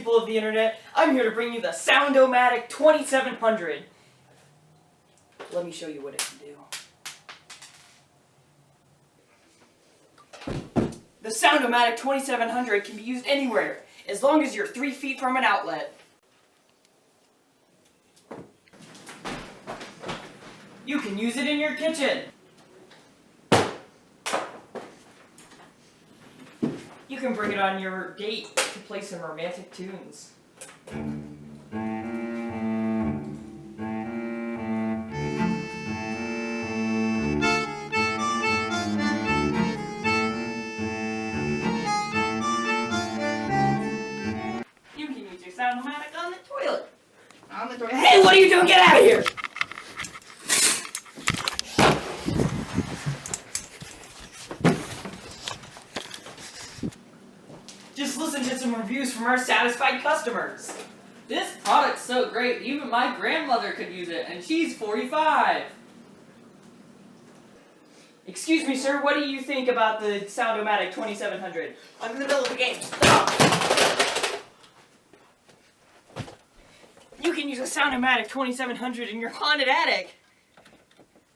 people of the internet. I'm here to bring you the Sound-O-Matic 2700. Let me show you what it can do. The Sound-O-Matic 2700 can be used anywhere, as long as you're 3 feet from an outlet. You can use it in your kitchen. You can bring it on your date to play some romantic tunes. You can use your Sound-O-Matic on the toilet. Hey, what are you doing? Get out of here! Just listen to some reviews from our satisfied customers. This product's so great, even my grandmother could use it, and she's 45. Excuse me, sir, what do you think about the Sound-O-Matic 2700? I'm in the middle of the game. Stop! You can use a Sound-O-Matic 2700 in your haunted attic.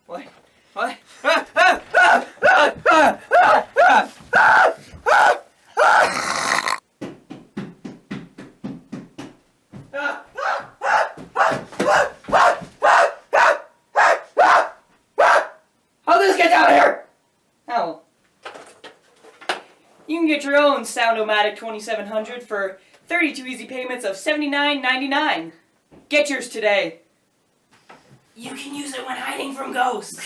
What? What? How this get out of here? Oh. You can get your own Sound-O-Matic 2700 for 32 easy payments of $79.99. Get yours today. You can use it when hiding from ghosts.